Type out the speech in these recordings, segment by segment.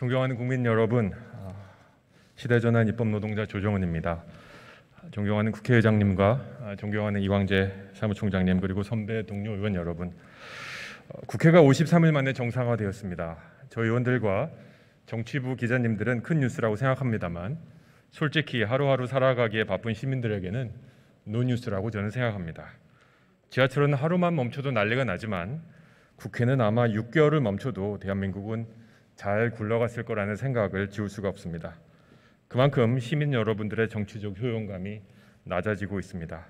존경하는 국민 여러분, 시대전환 입법노동자 조정은입니다. 존경하는 국회의장님과 존경하는 이광재 사무총장님, 그리고 선배 동료 의원 여러분, 국회가 53일 만에 정상화되었습니다. 저희 의원들과 정치부 기자님들은 큰 뉴스라고 생각합니다만 솔직히 하루하루 살아가기에 바쁜 시민들에게는 노뉴스라고 저는 생각합니다. 지하철은 하루만 멈춰도 난리가 나지만 국회는 아마 6개월을 멈춰도 대한민국은 잘 굴러갔을 거라는 생각을 지울 수가 없습니다. 그만큼 시민 여러분들의 정치적 효용감이 낮아지고 있습니다.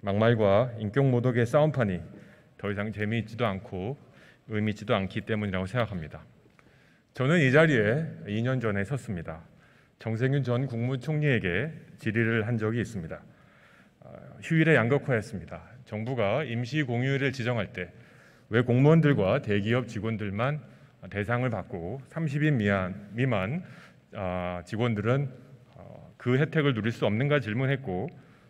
막말과 인격모독의 싸움판이 더 이상 재미있지도 않고 의미 있지도 않기 때문이라고 생각합니다. 저는 이 자리에 2년 전에 섰습니다. 정세균 전 국무총리에게 질의를 한 적이 있습니다. 휴일에 양극화였습니다. 정부가 임시 공휴일을 지정할 때 왜 공무원들과 대기업 직원들만 대상을 받고 30인 미만 직원들은 그 혜택을 누릴 수 없는가 질문했고,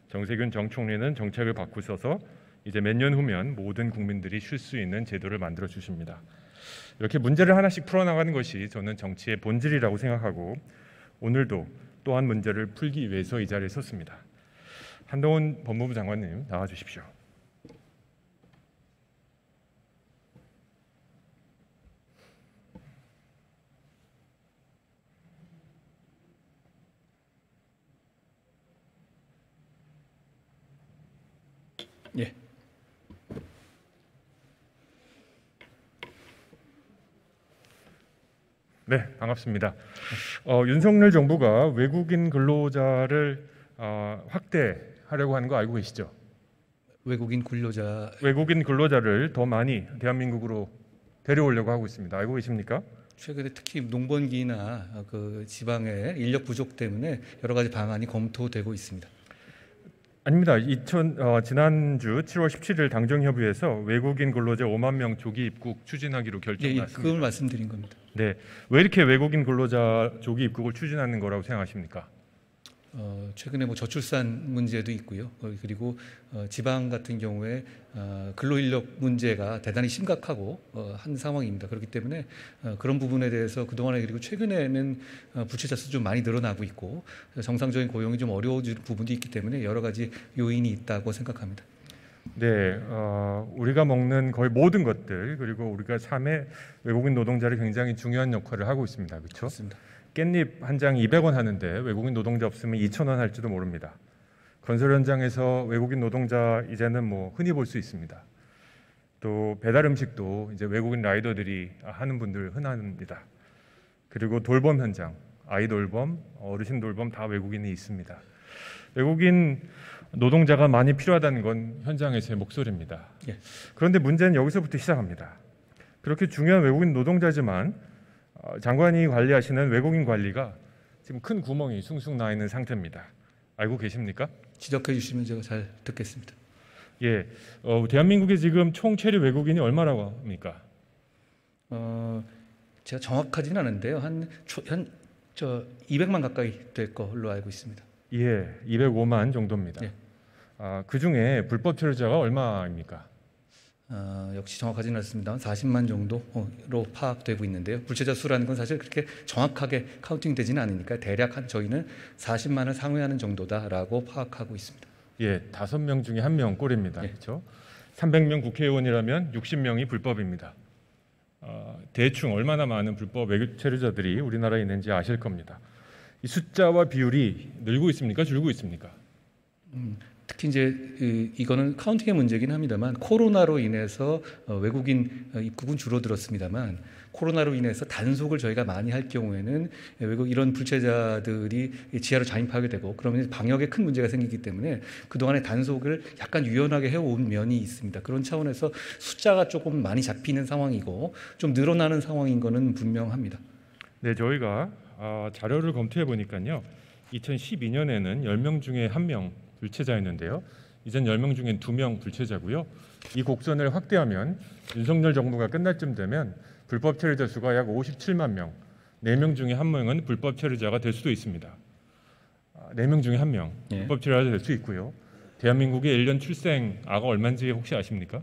정세균 전 총리는 정책을 바꾸셔서 이제 몇 년 후면 모든 국민들이 쉴 수 있는 제도를 만들어 주십니다. 이렇게 문제를 하나씩 풀어나가는 것이 저는 정치의 본질이라고 생각하고 오늘도 또한 문제를 풀기 위해서 이 자리에 섰습니다. 한동훈 법무부 장관님 나와 주십시오. 예. 네, 반갑습니다. 윤석열 정부가 외국인 근로자를 확대하려고 하는 거 알고 계시죠? 외국인 근로자를 더 많이 대한민국으로 데려오려고 하고 있습니다. 알고 계십니까? 최근에 특히 농번기나 그 지방의 인력 부족 때문에 여러 가지 방안이 검토되고 있습니다. 아닙니다. 지난주 7월 17일 당정협의회에서 외국인 근로자 5만 명 조기 입국 추진하기로 결정났습니다. 그걸 말씀드린 겁니다. 네, 왜 이렇게 외국인 근로자 조기 입국을 추진하는 거라고 생각하십니까? 최근에 저출산 문제도 있고요. 그리고 지방 같은 경우에 근로인력 문제가 대단히 심각하고 한 상황입니다. 그렇기 때문에 그런 부분에 대해서 그동안에, 그리고 최근에는 불체자 수 좀 많이 늘어나고 있고 정상적인 고용이 좀 어려워질 부분도 있기 때문에 여러 가지 요인이 있다고 생각합니다. 네, 우리가 먹는 거의 모든 것들, 그리고 우리가 삶에 외국인 노동자를 굉장히 중요한 역할을 하고 있습니다. 그렇죠? 그렇습니다. 깻잎 한 장 200원 하는데 외국인 노동자 없으면 2,000원 할지도 모릅니다. 건설 현장에서 외국인 노동자 이제는 흔히 볼 수 있습니다. 또 배달 음식도 이제 외국인 라이더들이 하는 분들 흔합니다. 그리고 돌봄 현장, 아이 돌봄, 어르신 돌봄 다 외국인이 있습니다. 외국인 노동자가 많이 필요하다는 건 현장에서의 목소리입니다. 예. 그런데 문제는 여기서부터 시작합니다. 그렇게 중요한 외국인 노동자지만 장관이 관리하시는 외국인 관리가 지금 큰 구멍이 숭숭 나 있는 상태입니다. 알고 계십니까? 지적해 주시면 제가 잘 듣겠습니다. 예, 대한민국에 지금 총 체류 외국인이 얼마라고 합니까? 제가 정확하지는 않은데요. 한 200만 가까이 될 걸로 알고 있습니다. 예, 205만 정도입니다. 예. 그 중에 불법 체류자가 얼마입니까? 역시 정확하지는 않습니다. 40만 정도로 파악되고 있는데요. 불체자 수라는 건 사실 그렇게 정확하게 카운팅되지는 않으니까 대략 저희는 40만을 상회하는 정도다라고 파악하고 있습니다. 예, 5명 중에 1명 꼴입니다. 예. 그렇죠? 300명 국회의원이라면 60명이 불법입니다. 대충 얼마나 많은 불법 외국 체류자들이 우리나라에 있는지 아실 겁니다. 이 숫자와 비율이 늘고 있습니까? 줄고 있습니까? 특히 이제 이거는 카운팅의 문제긴 합니다만 코로나로 인해서 외국인 입국은 줄어들었습니다만 코로나로 인해서 단속을 저희가 많이 할 경우에는 외국 이런 불체자들이 지하로 잠입하게 되고 그러면 방역에 큰 문제가 생기기 때문에 그동안의 단속을 약간 유연하게 해온 면이 있습니다. 그런 차원에서 숫자가 조금 많이 잡히는 상황이고 좀 늘어나는 상황인 거는 분명합니다. 네, 저희가 자료를 검토해 보니까요. 2012년에는 10명 중에 1명 불체자였는데요. 이젠 10명 중에 2명 불체자고요. 이 곡선을 확대하면 윤석열 정부가 끝날 쯤 되면 불법 체류자 수가 약 57만 명, 4명 중에 1명은 불법 체류자가 될 수도 있습니다. 4명 중에 1명 예. 불법 체류자가 될 수 있고요. 대한민국의 1년 출생 아가 얼마인지 혹시 아십니까?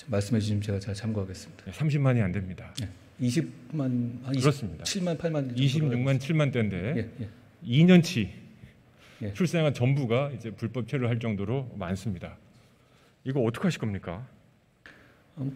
말씀해 주시면 제가 잘 참고하겠습니다. 30만이 안 됩니다. 예. 20만, 그렇습니다. 7만, 8만, 26만 7만 대인데 예, 예. 2년치 예. 출생한 전부가 이제 불법 체류를 할 정도로 많습니다. 이거 어떻게 하실 겁니까?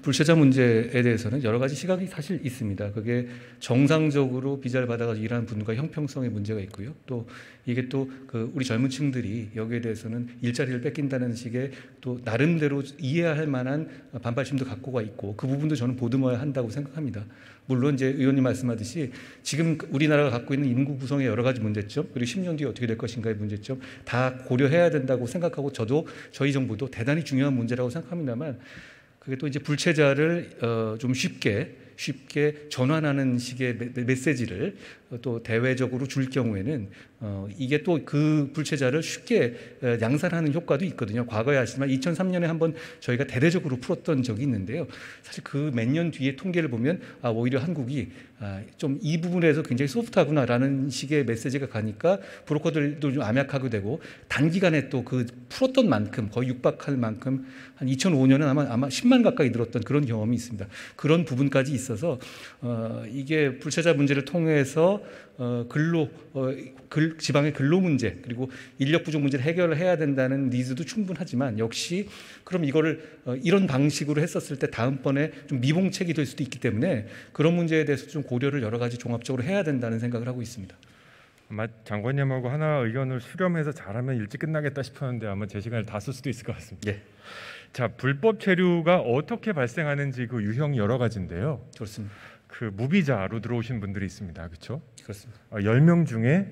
불체자 문제에 대해서는 여러 가지 시각이 사실 있습니다. 그게 정상적으로 비자를 받아가지고 일하는 분과 형평성의 문제가 있고요. 또 이게 또 그 우리 젊은 층들이 여기에 대해서는 일자리를 뺏긴다는 식의 또 나름대로 이해할 만한 반발심도 갖고가 있고 그 부분도 저는 보듬어야 한다고 생각합니다. 물론 이제 의원님 말씀하듯이 지금 우리나라가 갖고 있는 인구 구성의 여러 가지 문제점 그리고 10년 뒤에 어떻게 될 것인가의 문제점 다 고려해야 된다고 생각하고 저희 정부도 대단히 중요한 문제라고 생각합니다만 그게 또 이제 불체자를 좀 쉽게 전환하는 식의 메시지를 또 대외적으로 줄 경우에는 이게 또 그 불체자를 쉽게 양산하는 효과도 있거든요. 과거에 아시지만 2003년에 한번 저희가 대대적으로 풀었던 적이 있는데요. 사실 그 몇 년 뒤에 통계를 보면 오히려 한국이 좀 이 부분에서 굉장히 소프트하구나라는 식의 메시지가 가니까 브로커들도 좀 암약하게 되고 단기간에 또 그 풀었던 만큼 거의 육박할 만큼 한 2005년은 아마 10만 가까이 늘었던 그런 경험이 있습니다. 그런 부분까지 있어서 이게 불체자 문제를 통해서 지방의 근로 문제 그리고 인력 부족 문제를 해결을 해야 된다는 니즈도 충분하지만 역시 그럼 이거를 이런 방식으로 했었을 때 다음번에 좀 미봉책이 될 수도 있기 때문에 그런 문제에 대해서 좀 고려를 여러 가지 종합적으로 해야 된다는 생각을 하고 있습니다. 아마 장관님하고 하나 의견을 수렴해서 잘하면 일찍 끝나겠다 싶었는데 아마 제 시간을 다 쓸 수도 있을 것 같습니다. 예. 자, 불법 체류가 어떻게 발생하는지 그 유형이 여러 가지인데요. 그렇습니다. 그 무비자로 들어오신 분들이 있습니다. 그렇죠? 그렇습니다. 10명 중에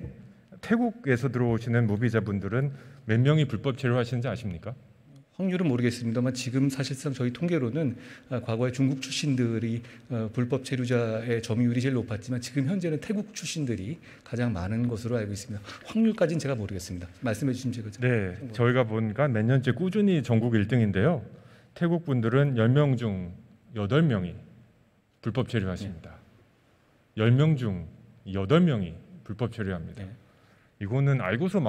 태국에서 들어오시는 무비자 분들은 몇 명이 불법 체류하시는지 아십니까? 확률은 모르겠습니다만 지금 사실상 저희 통계로는 과거에 중국 출신들이 불법 체류자의 점유율이 제일 높았지만 지금 현재는 태국 출신들이 가장 많은 것으로 알고 있습니다. 확률까지는 제가 모르겠습니다. 말씀해 주시면 제가 네, 저희가 보니까 몇 년째 꾸준히 전국 1등인데요. 태국 분들은 10명 중 8명이 불법 체류하십니다. 10명 중 8명이 불법 체류합니다. 네. 이거는 알고서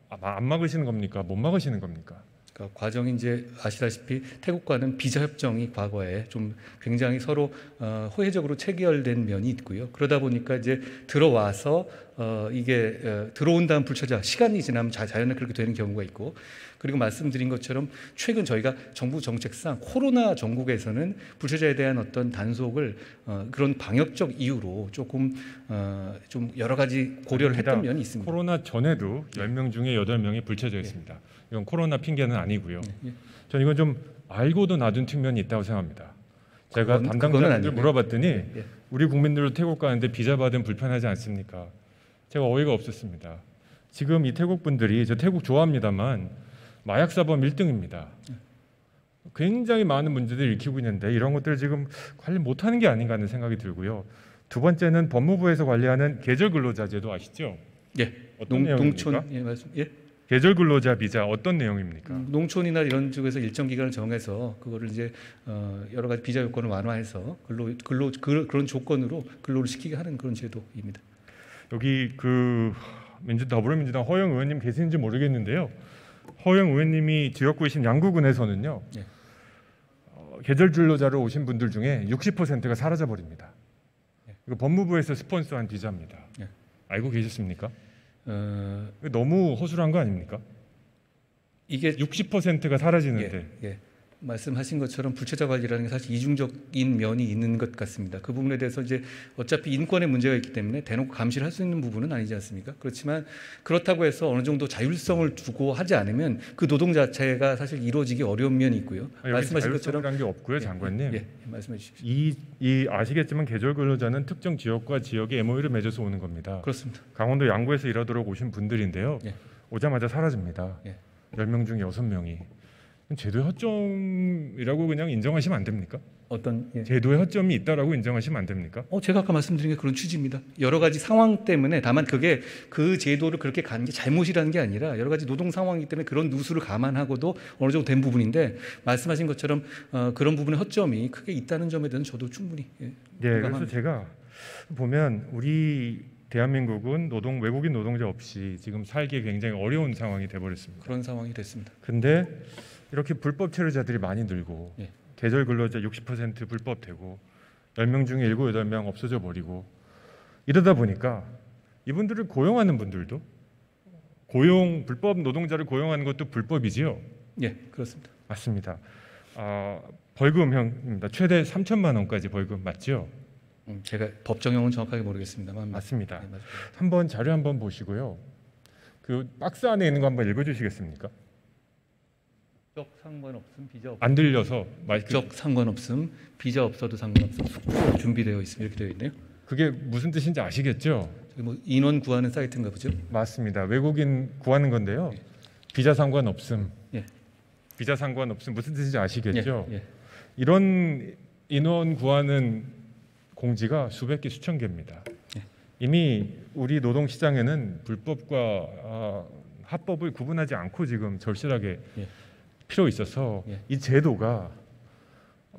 안 막으시는 겁니까? 못 막으시는 겁니까? 그러니까 과정이 이제 아시다시피 태국과는 비자 협정이 과거에 좀 굉장히 서로 호혜적으로 체결된 면이 있고요. 그러다 보니까 이제 들어와서 이게 들어온 다음 불체자 시간이 지나면 자연히 그렇게 되는 경우가 있고 그리고 말씀드린 것처럼 최근 저희가 정부 정책상 코로나 전국에서는 불체자에 대한 어떤 단속을 그런 방역적 이유로 조금 좀 여러 가지 고려를 했던 면이 있습니다. 코로나 전에도 10명 중에 8명이 불체자였습니다. 이건 코로나 핑계는 아니고요. 예. 저는 이건 좀 알고도 놔둔 측면이 있다고 생각합니다. 제가 담당자분들 물어봤더니 예. 우리 국민들도 태국 가는데 비자 받으면 불편하지 않습니까? 제가 어이가 없었습니다. 지금 이 태국 분들이 저 태국 좋아합니다만 마약 사범 1등입니다. 굉장히 많은 문제들을 일으키고 있는데 이런 것들을 지금 관리 못하는 게 아닌가 하는 생각이 들고요. 두 번째는 법무부에서 관리하는 계절 근로자 제도 아시죠? 예. 어떤 내용입니까? 농촌 말씀 예. 계절 근로자 비자 어떤 내용입니까? 농촌이나 이런 쪽에서 일정 기간을 정해서 그거를 이제 여러 가지 비자 요건을 완화해서 그런 조건으로 근로를 시키게 하는 그런 제도입니다. 여기 그 더불어민주당 허영 의원님 계시는지 모르겠는데요. 허영 의원님이 지역구이신 양구군에서는요. 예. 계절 근로자로 오신 분들 중에 60%가 사라져 버립니다. 예. 이거 법무부에서 스폰서한 비자입니다. 예. 알고 계셨습니까? 너무 허술한 거 아닙니까? 이게 60%가 사라지는데 예. 말씀하신 것처럼 불체자 관리라는 게 사실 이중적인 면이 있는 것 같습니다. 그 부분에 대해서 이제 어차피 인권의 문제가 있기 때문에 대놓고 감시를 할 수 있는 부분은 아니지 않습니까? 그렇지만 그렇다고 해서 어느 정도 자율성을 두고 하지 않으면 그 노동 자체가 사실 이루어지기 어려운 면이 있고요. 말씀하신 것처럼 게 없고요, 장관님. 말씀해 주십시오. 이 아시겠지만 계절 근로자는 특정 지역과 지역의 MOU를 맺어서 오는 겁니다. 그렇습니다. 강원도 양구에서 일하도록 오신 분들인데요. 예. 오자마자 사라집니다. 예. 10명 중에 6명이. 제도의 허점이라고 그냥 인정하시면 안 됩니까? 어떤 제도의 허점이 있다라고 인정하시면 안 됩니까? 제가 아까 말씀드린 게 그런 취지입니다. 여러 가지 상황 때문에 다만 그게 그 제도를 그렇게 가는 게 잘못이라는 게 아니라 여러 가지 노동 상황이기 때문에 그런 누수를 감안하고도 어느 정도 된 부분인데 말씀하신 것처럼 그런 부분의 허점이 크게 있다는 점에 대해서는 저도 충분히 그래서 제가 보면 우리 대한민국은 외국인 노동자 없이 지금 살기 굉장히 어려운 상황이 돼버렸습니다. 그런 상황이 됐습니다. 근데 이렇게 불법 체류자들이 많이 늘고 예. 계절 근로자 60% 불법되고 10명 중에 7, 8명 없어져 버리고 이러다 보니까 이분들을 고용하는 분들도 불법 노동자를 고용하는 것도 불법이지요. 예, 그렇습니다. 맞습니다. 벌금형입니다. 최대 3천만 원까지 벌금 맞죠? 제가 법정형은 정확하게 모르겠습니다만 맞습니다. 네, 맞아요. 한번 자료 한번 보시고요. 그 박스 안에 있는 거 한번 읽어주시겠습니까? 적 상관없음, 비자 없음. 안 들려서 적 상관없음, 비자 없어도 상관없음, 숙고 준비되어 있음 이렇게 되어 있네요. 그게 무슨 뜻인지 아시겠죠? 저기 뭐 인원 구하는 사이트인가 보죠? 맞습니다. 외국인 구하는 건데요. 예. 비자 상관없음. 예. 비자 상관없음 무슨 뜻인지 아시겠죠? 예, 예. 이런 인원 구하는 공지가 수백 개, 수천 개입니다. 예. 이미 우리 노동 시장에는 불법과 합법을 구분하지 않고 지금 절실하게 예. 필요 있어서 예. 이 제도가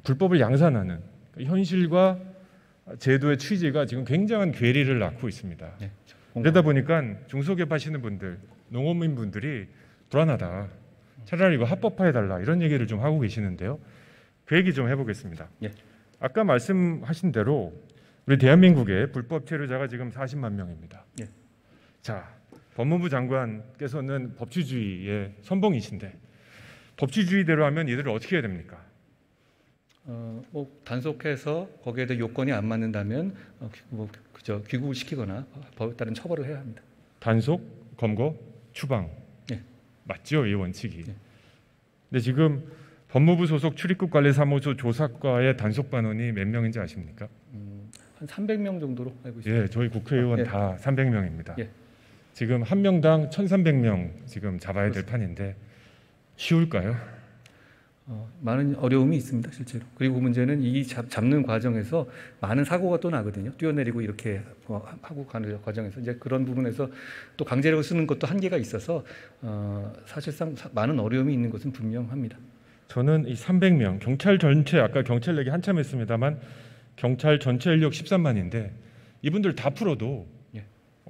불법을 양산하는 현실과 제도의 취지가 지금 굉장한 괴리를 낳고 있습니다. 예. 그러다 보니까 중소기업 하시는 분들, 농업인 분들이 불안하다. 차라리 이거 합법화해달라 이런 얘기를 좀 하고 계시는데요. 그 얘기 좀 해보겠습니다. 예. 아까 말씀하신 대로 우리 대한민국의 불법 체류자가 지금 40만 명입니다. 예. 자, 법무부 장관께서는 법치주의의 선봉이신데 법치주의대로 하면 이들을 어떻게 해야 됩니까? 뭐 단속해서 거기에 대해 요건이 안 맞는다면 그저 귀국을 시키거나 법에 따른 처벌을 해야 합니다. 단속, 검거, 추방. 예. 맞죠, 이 원칙이. 예. 근데 지금 법무부 소속 출입국관리사무소 조사과의 단속 반원이 몇 명인지 아십니까? 한 300명 정도로 알고 있습니다. 예, 저희 국회의원 예. 다 300명입니다. 예. 지금 한 명당 1,300명 지금 잡아야 될 판인데 쉬울까요? 많은 어려움이 있습니다, 실제로. 그리고 문제는 이 잡는 과정에서 많은 사고가 또 나거든요. 뛰어내리고 이렇게 하고 가는 과정에서 이제 그런 부분에서 또 강제력을 쓰는 것도 한계가 있어서 사실상 많은 어려움이 있는 것은 분명합니다. 저는 이 300명 경찰 전체 아까 경찰 얘기 한참 했습니다만 경찰 전체 인력 13만인데 이분들 다 풀어도 예.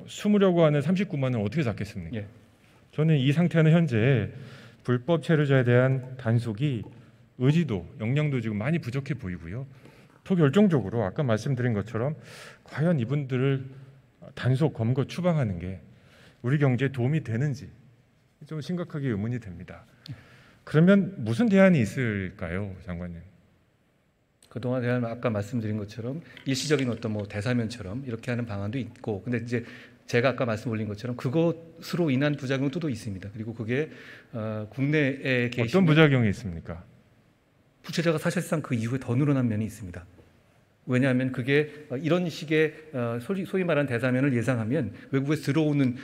숨으려고 하는 39만을 어떻게 잡겠습니까? 예. 저는 이 상태는 현재 불법 체류자에 대한 단속이 의지도, 역량도 지금 많이 부족해 보이고요. 더 결정적으로 아까 말씀드린 것처럼 과연 이분들을 단속, 검거, 추방하는 게 우리 경제에 도움이 되는지 좀 심각하게 의문이 됩니다. 그러면 무슨 대안이 있을까요, 장관님? 그동안 대한 아까 말씀드린 것처럼 일시적인 어떤 뭐 대사면처럼 이렇게 하는 방안도 있고, 근데 이제 제가 아까 말씀 올린 것처럼 그것으로 인한 부작용도 또 있습니다. 그리고 그게 국내에 계신 어떤 부작용이 있습니까? 부채자가 사실상 그 이후에 더 늘어난 면이 있습니다. 왜냐하면 그게 이런 식의 소위 말하는 대사면을 예상하면 외국에서 들어오는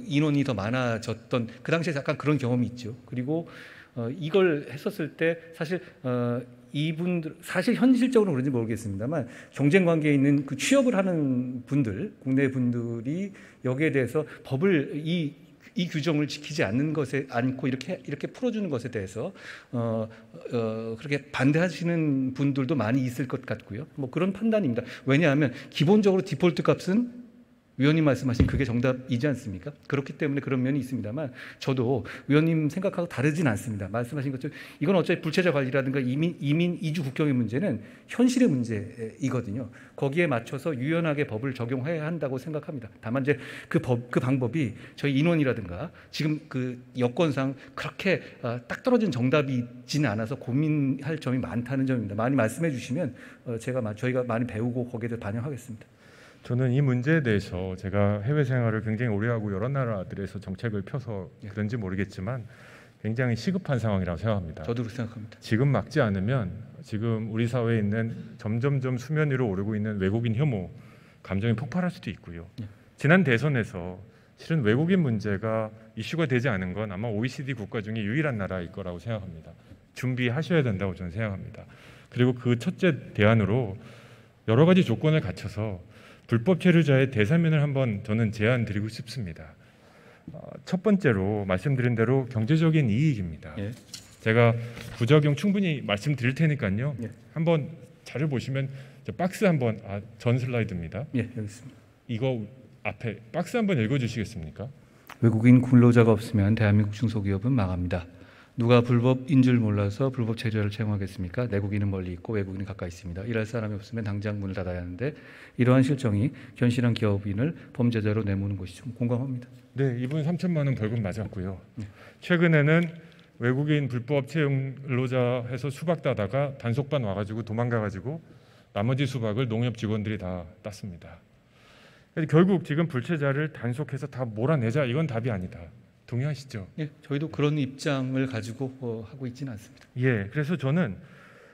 인원이 더 많아졌던 그 당시에 약간 그런 경험이 있죠. 그리고 이걸 했었을 때 사실 이분들 사실 현실적으로 그런지 모르겠습니다만 경쟁 관계에 있는 그 취업을 하는 분들, 국내 분들이 여기에 대해서 법을 이 규정을 지키지 않는 것에 않고 이렇게 풀어주는 것에 대해서 그렇게 반대하시는 분들도 많이 있을 것 같고요. 뭐 그런 판단입니다. 왜냐하면 기본적으로 디폴트 값은 위원님 말씀하신 그게 정답이지 않습니까? 그렇기 때문에 그런 면이 있습니다만 저도 위원님 생각하고 다르진 않습니다. 말씀하신 것처럼 이건 어차피 불체자 관리라든가 이민 이주 국경의 문제는 현실의 문제이거든요. 거기에 맞춰서 유연하게 법을 적용해야 한다고 생각합니다. 다만 이제 그 방법이 저희 인원이라든가 지금 그 여건상 그렇게 딱 떨어진 정답이 있지는 않아서 고민할 점이 많다는 점입니다. 많이 말씀해 주시면 저희가 많이 배우고 거기에 대해 반영하겠습니다. 저는 이 문제에 대해서 제가 해외 생활을 굉장히 오래 하고 여러 나라들에서 정책을 펴서 그런지 모르겠지만 굉장히 시급한 상황이라고 생각합니다. 저도 그렇게 생각합니다. 지금 막지 않으면 지금 우리 사회에 있는 점점점 수면 위로 오르고 있는 외국인 혐오 감정이 폭발할 수도 있고요. 지난 대선에서 실은 외국인 문제가 이슈가 되지 않은 건 아마 OECD 국가 중에 유일한 나라일 거라고 생각합니다. 준비하셔야 된다고 저는 생각합니다. 그리고 그 첫째 대안으로 여러 가지 조건을 갖춰서 불법 체류자의 대사면을 한번 저는 제안 드리고 싶습니다. 첫 번째로 말씀드린 대로 경제적인 이익입니다. 예. 제가 부작용 충분히 말씀드릴 테니까요. 예. 한번 자료 보시면 저 박스 한번 전 슬라이드입니다. 예, 여기 있습니다. 이거 앞에 박스 한번 읽어주시겠습니까? 외국인 근로자가 없으면 대한민국 중소기업은 망합니다. 누가 불법인 줄 몰라서 불법 체류자를 채용하겠습니까? 내국인은 멀리 있고 외국인은 가까이 있습니다. 일할 사람이 없으면 당장 문을 닫아야 하는데 이러한 실정이 견실한 기업인을 범죄자로 내모는 것이 좀 공감합니다. 네, 이분 3천만 원 벌금 맞았고요. 최근에는 외국인 불법 채용 근로자 해서 수박 따다가 단속반 와가지고 도망가가지고 나머지 수박을 농협 직원들이 다 땄습니다. 그래서 결국 지금 불체자를 단속해서 다 몰아내자, 이건 답이 아니다. 동의하시죠? 예, 저희도 그런 입장을 가지고 하고 있지는 않습니다. 예, 그래서 저는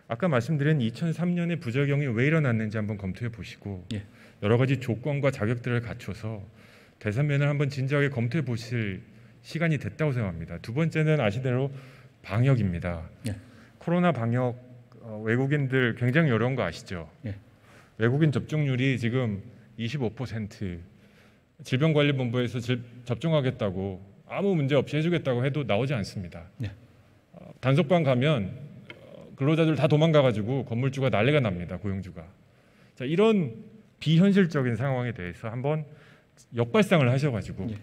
아까 말씀드린 2003년에 부작용이 왜 일어났는지 한번 검토해 보시고 예. 여러 가지 조건과 자격들을 갖춰서 대선면을 한번 진지하게 검토해 보실 시간이 됐다고 생각합니다. 두 번째는 아시대로 방역입니다. 예. 코로나 방역 외국인들 굉장히 어려운 거 아시죠? 예. 외국인 접종률이 지금 25%, 질병관리본부에서 접종하겠다고 아무 문제 없이 해주겠다고 해도 나오지 않습니다. 예. 단속반 가면 근로자들 다 도망가가지고 건물주가 난리가 납니다. 고용주가. 자, 이런 비현실적인 상황에 대해서 한번 역발상을 하셔가지고 예.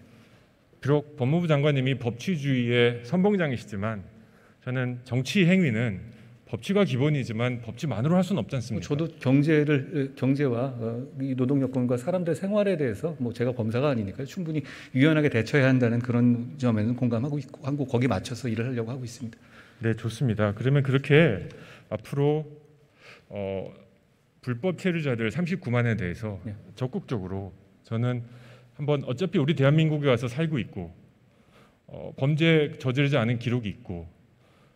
비록 법무부 장관님이 법치주의의 선봉장이시지만 저는 정치 행위는 법치가 기본이지만 법치만으로 할 수는 없지 않습니까? 저도 경제와 이 노동 여건과 사람들 생활에 대해서 제가 검사가 아니니까 충분히 유연하게 대처해야 한다는 그런 점에는 공감하고 있고 한국 거기 맞춰서 일을 하려고 하고 있습니다. 네, 좋습니다. 그러면 그렇게 앞으로 불법 체류자들 39만에 대해서 네. 적극적으로 저는 한번 어차피 우리 대한민국에 와서 살고 있고 범죄 저지르지 않은 기록이 있고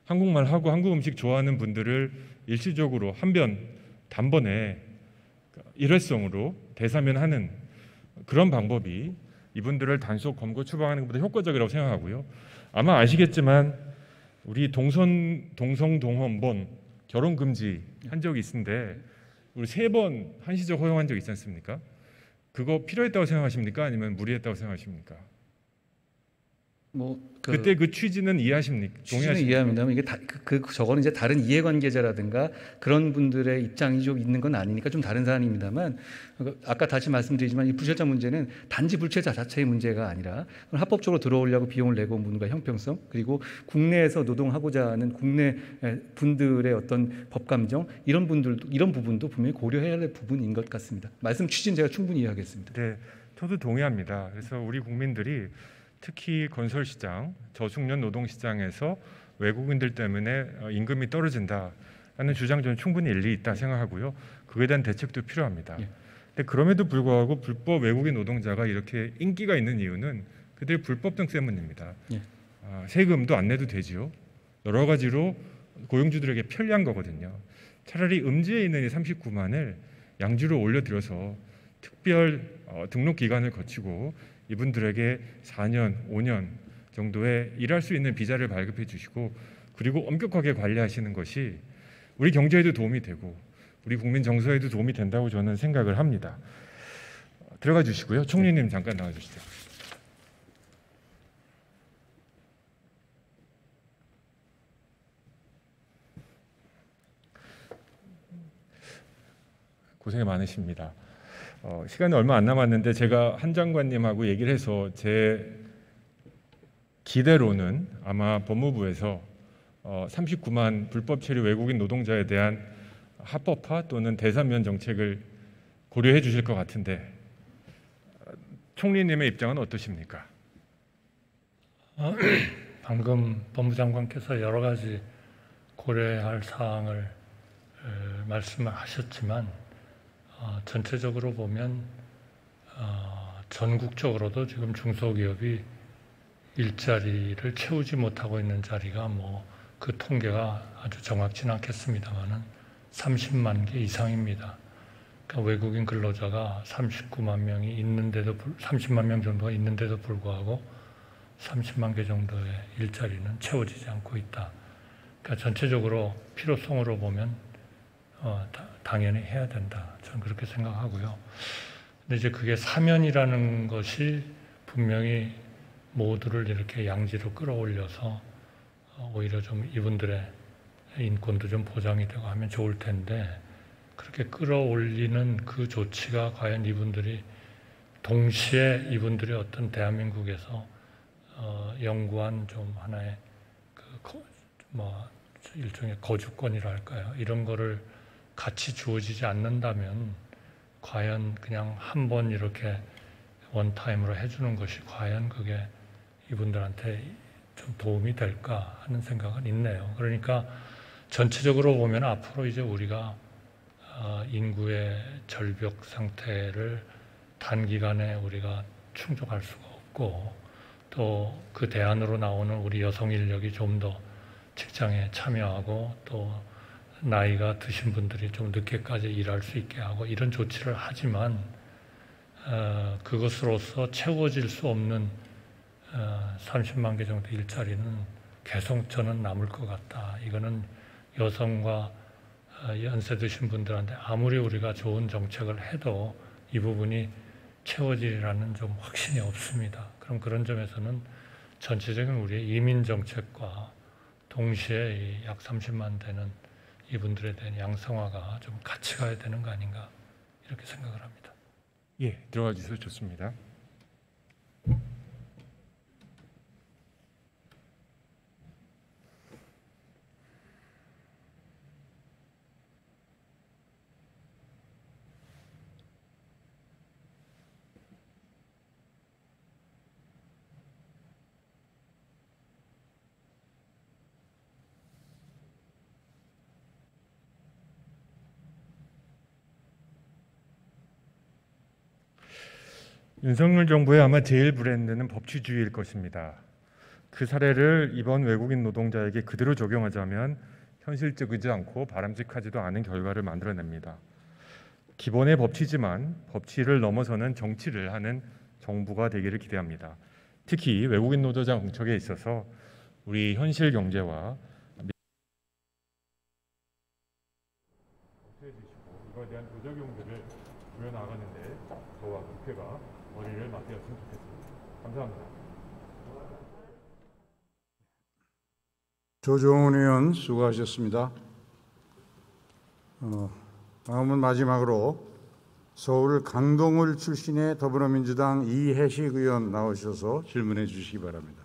한국말 하고 한국 음식 좋아하는 분들을 일시적으로 단번에 일회성으로 대사면하는 그런 방법이 이분들을 단속 검거 추방하는 것보다 효과적이라고 생각하고요. 아마 아시겠지만 우리 동성동원본 결혼 금지 한 적이 있는데 우리 3번 한시적 허용한 적 있지 않습니까? 그거 필요했다고 생각하십니까? 아니면 무리했다고 생각하십니까? 그때 그 취지는 이해하십니까? 취지는 이해합니다만 이게 저거는 이제 다른 이해관계자라든가 그런 분들의 입장이 좀 있는 건 아니니까 좀 다른 사안입니다만 아까 다시 말씀드리지만 이 불체자 문제는 단지 불체자 자체의 문제가 아니라 합법적으로 들어오려고 비용을 내고 온 분과 형평성 그리고 국내에서 노동하고자 하는 국내 분들의 어떤 법감정 이런 부분도 분명히 고려해야 할 부분인 것 같습니다. 말씀 취지는 제가 충분히 이해하겠습니다. 네, 저도 동의합니다. 그래서 우리 국민들이 특히 건설시장, 저숙련 노동시장에서 외국인들 때문에 임금이 떨어진다라는 주장 저는 충분히 일리 있다 생각하고요. 그에 대한 대책도 필요합니다. 예. 근데 그럼에도 불구하고 불법 외국인 노동자가 이렇게 인기가 있는 이유는 그들의 불법성 때문입니다. 예. 세금도 안 내도 되지요. 여러 가지로 고용주들에게 편리한 거거든요. 차라리 음지에 있는 이 39만을 양주로 올려드려서 특별 등록 기간을 거치고 이분들에게 4년, 5년 정도의 일할 수 있는 비자를 발급해 주시고 그리고 엄격하게 관리하시는 것이 우리 경제에도 도움이 되고 우리 국민 정서에도 도움이 된다고 저는 생각을 합니다. 들어가 주시고요. 총리님 잠깐 나와 주시죠. 고생이 많으십니다. 시간이 얼마 안 남았는데 제가 한 장관님하고 얘기를 해서 제 기대로는 아마 법무부에서 39만 불법 체류 외국인 노동자에 대한 합법화 또는 대사면 정책을 고려해 주실 것 같은데 총리님의 입장은 어떠십니까? 방금 법무장관께서 여러 가지 고려해야 할 사항을 말씀하셨지만 전체적으로 보면 전국적으로도 지금 중소기업이 일자리를 채우지 못하고 있는 자리가 그 통계가 아주 정확치는 않겠습니다만은 30만 개 이상입니다. 그러니까 외국인 근로자가 39만 명이 있는데도 30만 명 정도가 있는데도 불구하고 30만 개 정도의 일자리는 채워지지 않고 있다. 그러니까 전체적으로 필요성으로 보면 당연히 해야 된다. 저는 그렇게 생각하고요. 근데 이제 그게 사면이라는 것이 분명히 모두를 이렇게 양지로 끌어올려서 오히려 좀 이분들의 인권도 좀 보장이 되고 하면 좋을 텐데 그렇게 끌어올리는 그 조치가 과연 이분들이 동시에 이분들이 어떤 대한민국에서 연구한 좀 하나의 뭐 일종의 거주권이랄까요? 이런 거를 같이 주어지지 않는다면 과연 그냥 한 번 이렇게 원타임으로 해주는 것이 과연 그게 이분들한테 좀 도움이 될까 하는 생각은 있네요. 그러니까 전체적으로 보면 앞으로 이제 우리가 인구의 절벽 상태를 단기간에 우리가 충족할 수가 없고 또 그 대안으로 나오는 우리 여성 인력이 좀 더 직장에 참여하고 또 나이가 드신 분들이 좀 늦게까지 일할 수 있게 하고 이런 조치를 하지만 그것으로서 채워질 수 없는 30만 개 정도 일자리는 계속 저는 남을 것 같다. 이거는 여성과 연세 드신 분들한테 아무리 우리가 좋은 정책을 해도 이 부분이 채워지리라는 좀 확신이 없습니다. 그럼 그런 점에서는 전체적인 우리의 이민 정책과 동시에 약 30만 되는 이분들에 대한 양성화가 좀 같이 가야 되는 거 아닌가 이렇게 생각을 합니다. 예, 들어가 주셔서 좋습니다. 윤석열 정부의 아마 제일 브랜드는 법치주의일 것입니다. 그 사례를 이번 외국인 노동자에게 그대로 적용하자면 현실적이지 않고 바람직하지도 않은 결과를 만들어냅니다. 기본의 법치지만 법치를 넘어서는 정치를 하는 정부가 되기를 기대합니다. 특히 외국인 노동자 공척에 있어서 우리 현실 경제와 이거에 대한 부작용들을 줄여나가는데 저와 국회가 머리를 맞대었으면 좋겠습니다. 감사합니다. 조정훈 의원 수고하셨습니다. 다음은 마지막으로 서울 강동을 출신의 더불어민주당 이해식 의원 나오셔서 질문해 주시기 바랍니다.